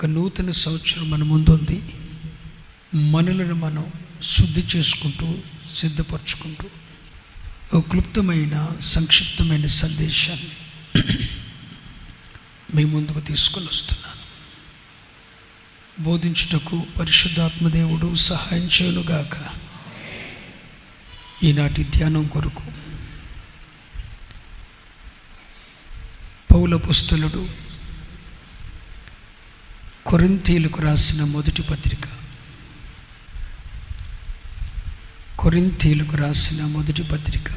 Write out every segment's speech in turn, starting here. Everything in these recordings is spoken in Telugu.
ఒక నూతన సంవత్సరం మన ముందు ఉంది. మనలను మనం శుద్ధి చేసుకుంటూ సిద్ధపరచుకుంటూ ఒక క్లుప్తమైన సంక్షిప్తమైన సందేశాన్ని మీ ముందుకు తీసుకొని వస్తున్నాను. బోధించుటకు పరిశుద్ధాత్మదేవుడు సహాయం చేయునుగాక. ఈనాటి ధ్యానం కొరకు పౌలు అపోస్తలుడు కొరింథీయులకు రాసిన మొదటి పత్రిక, కొరింథీయులకు రాసిన మొదటి పత్రిక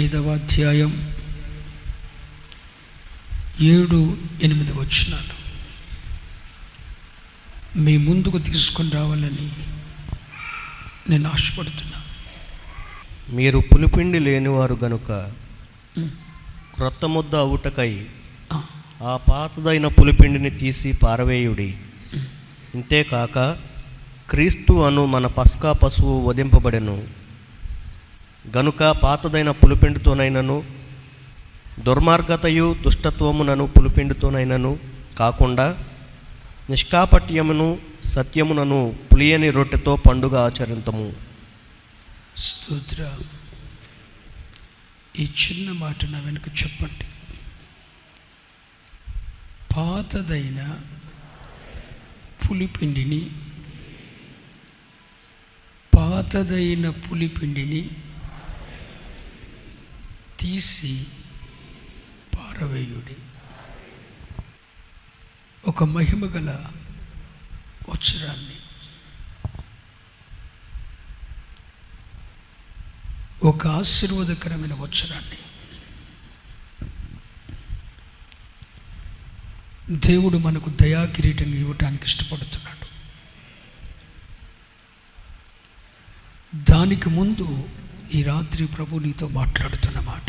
5వ అధ్యాయం 7-8 వచనాలు మీ ముందుకు తీసుకొని రావాలని నేను ఆశపడుతున్నా. మీరు పులిపిండి లేనివారు గనుక క్రొత్త ముద్ద అవుటకై ఆ పాతదైన పులిపిండిని తీసి పారవేయుడి. ఇంతేకాక క్రీస్తు అను మన పస్కా పశువు వధింపబడెను గనుక పాతదైన పులిపిండితోనైనను దుర్మార్గతయు దుష్టత్వమునను పులిపిండితోనైనను కాకుండా నిష్కాపట్యమును సత్యమునను పులియని రొట్టెతో పండుగ ఆచరింతము. స్తోత్ర. ఈ చిన్న మాట నా వెనుక చెప్పండి. పాతదైన పులిపిండిని తీసి పారవేయుడి. ఒక మహిమ గల వచనాన్ని, ఒక ఆశీర్వాదకరమైన వచనాన్ని దేవుడు మనకు దయాకిరీటంగా ఇవ్వటానికి ఇష్టపడుతున్నాడు. దానికి ముందు ఈ రాత్రి ప్రభు నీతో మాట్లాడుతున్న మాట,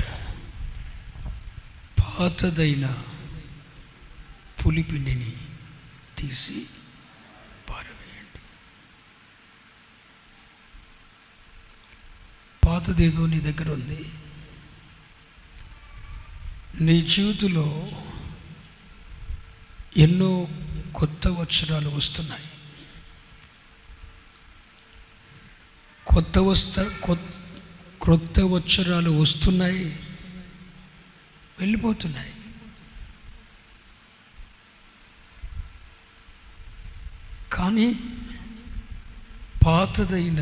పాతదైన పులిపిండిని తీసి పారవేయండి. పాతదేదో నీ దగ్గర ఉంది. నీ జీవితంలో ఎన్నో కొత్త వచనాలు వస్తున్నాయి. క్రొత్త వచనాలు వస్తున్నాయి, వెళ్ళిపోతున్నాయి. కానీ పాతదైన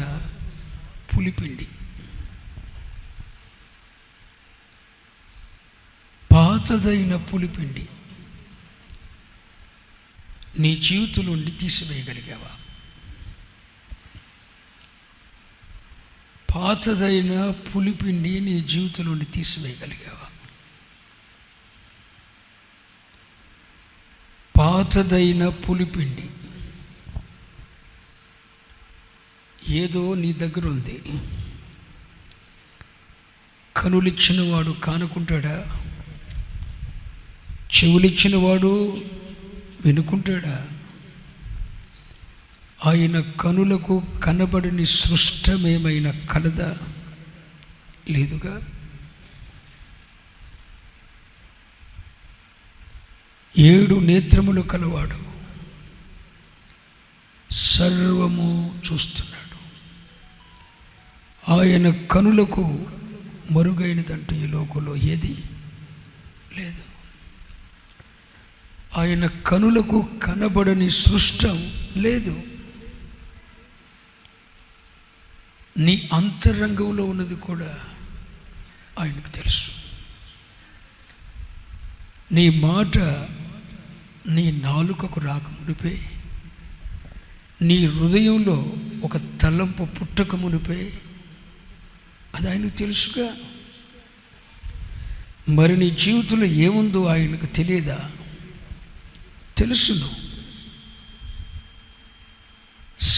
పులిపిండి, నీ జీవితం నుండి తీసివేయగలిగావా? పాతదైన పులిపిండి నీ జీవితం నుండి తీసివేయగలిగావా? పాతదైన పులిపిండి ఏదో నీ దగ్గర ఉంది. కనులిచ్చిన వాడు కానుకుంటాడా? చెవులిచ్చిన వాడు వినుకుంటాడా? ఆయన కనులకు కనబడని సృష్టమేమైనా కలదా? లేదుగా. ఏడు నేత్రములు కలవాడు, సర్వము చూస్తున్నాడు. ఆయన కనులకు మరుగైనదంటూ ఈ లోకంలో ఏది లేదు. ఆయన కనులకు కనబడని సృష్టం లేదు. నీ అంతరంగంలో ఉన్నది కూడా ఆయనకు తెలుసు. నీ మాట నీ నాలుకకు రాకమునిపే, నీ హృదయంలో ఒక తలంపు పుట్టకమునిపే అది ఆయనకు తెలుసుగా. మరి నీ జీవితంలో ఏముందో ఆయనకు తెలియదా? తెలుసును.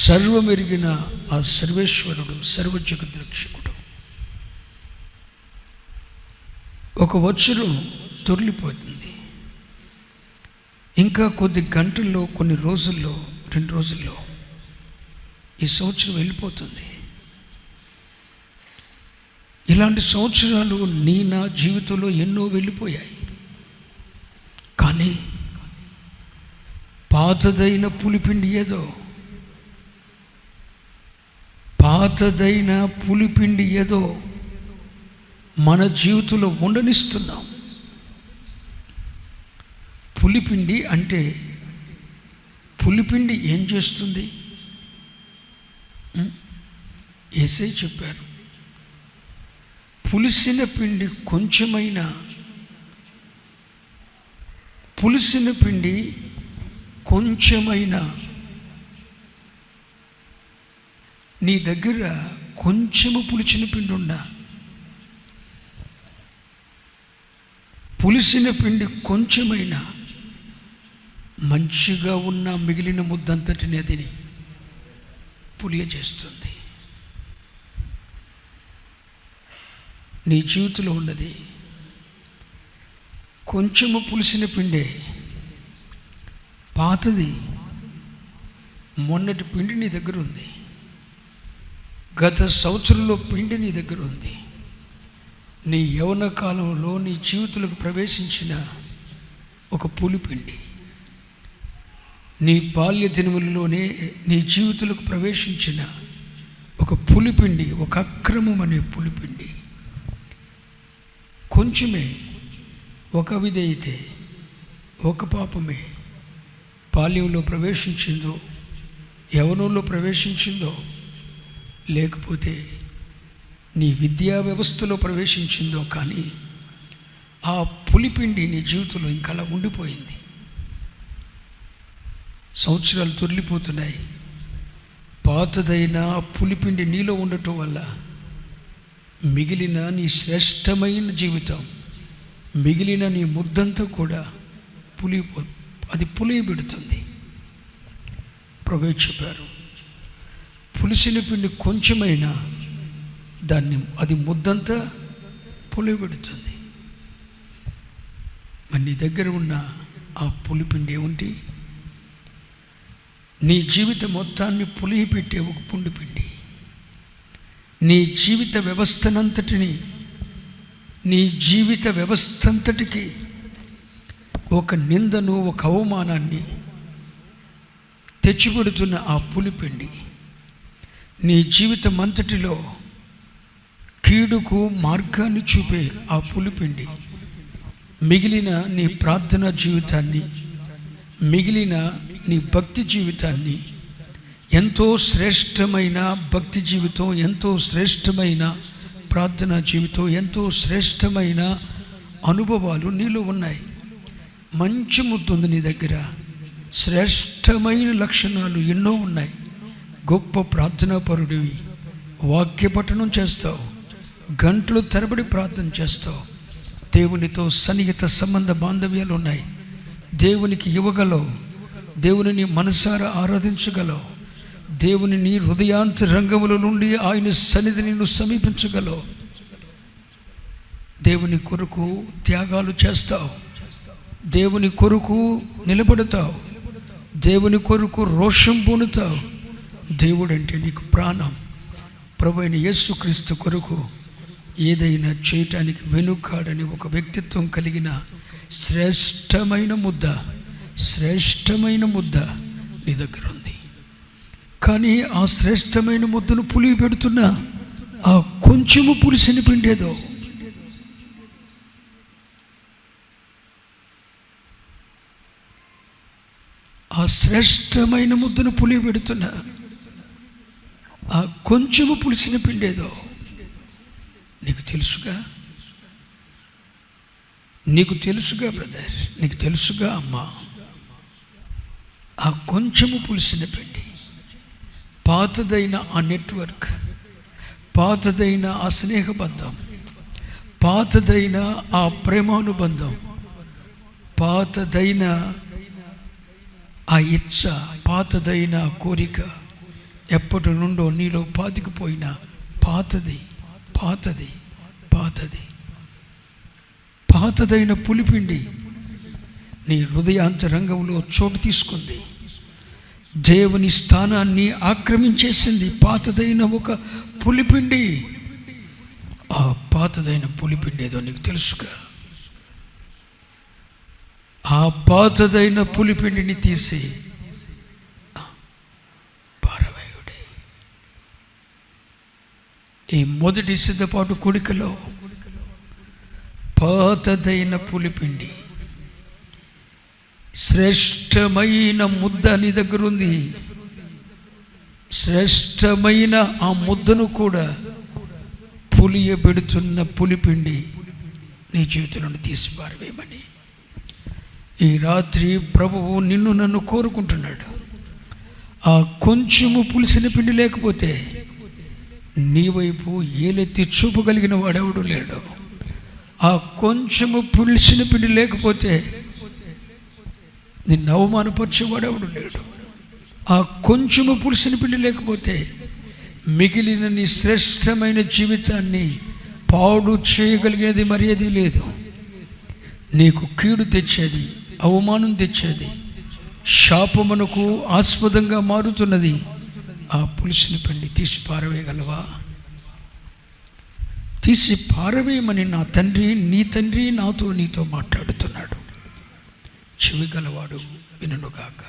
సర్వమెరిగిన ఆ సర్వేశ్వరుడు, సర్వజగద్రక్షకుడు ఒక వచనం దొర్లిపోతుంది. ఇంకా కొద్ది గంటల్లో, కొన్ని రోజుల్లో, 2 రోజుల్లో ఈ సంవత్సరం వెళ్ళిపోతుంది. ఇలాంటి సంవత్సరాలు నా జీవితంలో ఎన్నో వెళ్ళిపోయాయి. కానీ పాతదైన పులిపిండి ఏదో, పాతదైన పులిపిండి ఏదో మన జీవితంలో ఉండనిస్తున్నాం. పులిపిండి అంటే, పులిపిండి ఏం చేస్తుంది? యేసయ్య చెప్పారు, పులిసిన పిండి కొంచెమైనా, పులిసిన పిండి కొంచెమైనా నీ దగ్గర కొంచెము పులిచిన పిండి ఉన్నా, పులిసిన పిండి కొంచెమైనా మంచిగా ఉన్న మిగిలిన ముద్దంతటిని అదిని పులియ చేస్తుంది. నీ జీవితంలో ఉన్నది కొంచెము పులిసిన పిండే, పాతది మొన్నటి పిండి నీ దగ్గర ఉంది, గత సంవత్సరంలో పిండి నీ దగ్గర ఉంది. నీ యవ్వన కాలంలో నీ జీవితంలోకి ప్రవేశించిన ఒక పులిపిండి, నీ బాల్య దినములలోనే నీ జీవితంలోకి ప్రవేశించిన ఒక పులిపిండి, ఒక అక్రమం అనే పులిపిండి. కొంచెమే, ఒక విధేయతే, ఒక పాపమే బాల్యంలో ప్రవేశించిందో, యవ్వనంలో ప్రవేశించిందో, లేకపోతే నీ విద్యా వ్యవస్థలో ప్రవేశించిందో, కానీ ఆ పులిపిండి నీ జీవితంలో ఇంకా అలా ఉండిపోయింది. సంవత్సరాలు తొలిపోతున్నాయి. పాతదైన పులిపిండి నీలో ఉండటం వల్ల మిగిలిన నీ శ్రేష్టమైన జీవితం, మిగిలిన నీ ముద్దంతా కూడా అది పులియబెడుతుంది. ప్రభువే చెప్పారు, పులిసిన పిండి కొంచెమైనా అది ముద్దంతా పులియబెడుతుంది. మరి నీ దగ్గర ఉన్న ఆ పులిపిండి ఏమిటి? నీ జీవిత మొత్తాన్ని పులియపెట్టే ఒక పుండిపిండి, నీ జీవిత వ్యవస్థనంతటిని, నీ జీవిత వ్యవస్థంతటికి ఒక నిందను, ఒక అవమానాన్ని తెచ్చిపెడుతున్న ఆ పులిపిండి, నీ జీవితం అంతటిలో కీడుకు మార్గాన్ని చూపే ఆ పులిపిండి, మిగిలిన నీ ప్రార్థనా జీవితాన్ని, మిగిలిన నీ భక్తి జీవితాన్ని, ఎంతో శ్రేష్టమైన భక్తి జీవితం, ఎంతో శ్రేష్టమైన ప్రార్థనా జీవితం, ఎంతో శ్రేష్టమైన అనుభవాలు నీలో ఉన్నాయి. మంచి ముద్దుంది నీ దగ్గర, శ్రేష్టమైన లక్షణాలు ఎన్నో ఉన్నాయి. గొప్ప ప్రార్థనాపరుడివి, వాక్య పఠనం చేస్తావు, గంటలు తరబడి ప్రార్థన చేస్తావు, దేవునితో సన్నిహిత సంబంధ బాంధవ్యాలు ఉన్నాయి, దేవునికి ఇవ్వగలవు, దేవునిని మనసారా ఆరాధించగలవు, దేవుని నీ హృదయాంతరంగముల నుండి ఆయన సన్నిధిని నువ్వు సమీపించగలవు, దేవుని కొరకు త్యాగాలు చేస్తావు, దేవుని కొరకు నిలబడతావు, దేవుని కొరకు రోషం పొందుతావు. దేవుడంటే నీకు ప్రాణం. ప్రభువైన యేసుక్రీస్తు కొరకు ఏదైనా చేయటానికి వెనుకాడని ఒక వ్యక్తిత్వం కలిగిన శ్రేష్టమైన ముద్ద నీ దగ్గర ఉంది. కానీ ఆ శ్రేష్టమైన ముద్దను పులిగి పెడుతున్న ఆ కొంచెము పులిసిన పిండేదో, ఆ శ్రేష్టమైన ముద్దను పులిగి పెడుతున్న ఆ కొంచెము పులిసిన పిండేదో నీకు తెలుసుగా, నీకు తెలుసుగా బ్రదర్, నీకు తెలుసుగా అమ్మా. ఆ కొంచెము పులిసిన పిండి, పాతదైన ఆ నెట్వర్క్, పాతదైన ఆ స్నేహబంధం, పాతదైన ఆ ప్రేమానుబంధం, పాతదైన ఆ ఇచ్చ, పాతదైన కోరిక, ఎప్పటి నుండో నీలో పాతికిపోయిన పాతది పాతది పాతది పాతదైన పులిపిండి నీ హృదయాంతరంగంలో చోటు తీసుకుంది, దేవుని స్థానాన్ని ఆక్రమించేసింది. పాతదైన ఒక పులిపిండి, ఆ పాతదైన పులిపిండి ఏదో నీకు తెలుసుగా. ఆ పాతదైన పులిపిండిని తీసి పారవేయుడే. ఈ మొదటి సిద్ధపాటు కూడికలో పాతదైన పులిపిండి, శ్రేష్టమైన ముద్ద నీ దగ్గర ఉంది. శ్రేష్టమైన ఆ ముద్దను కూడా పులియబెడుతున్న పులిపిండి నీ జీవితంలో తీసి పారవేయమని ఈ రాత్రి ప్రభువు నిన్ను నన్ను కోరుకుంటున్నాడు. ఆ కొంచెము పులిసిన పిండి లేకపోతే నీ వైపు ఏలెత్తి చూపగలిగిన వాడెవడు లేడు. ఆ కొంచెము పులిసిన పిండి లేకపోతే నిన్ను అవమానపరిచేవాడెవడు లేడు. ఆ కొంచెము పులిసిన పిండి లేకపోతే మిగిలిన నీ శ్రేష్టమైన జీవితాన్ని పాడు చేయగలిగినది మరి ఏదీ లేదు. నీకు కీడు తెచ్చేది, అవమానం తెచ్చేది, శాపమునకు ఆస్పదంగా మారుతున్నది ఆ పులిసిన పిండి. తీసి పారవేయగలవా? తీసి పారవేయమని నా తండ్రి, నీ తండ్రి నీతో మాట్లాడుతున్నాడు. చెవి గలవాడు వినుగాక.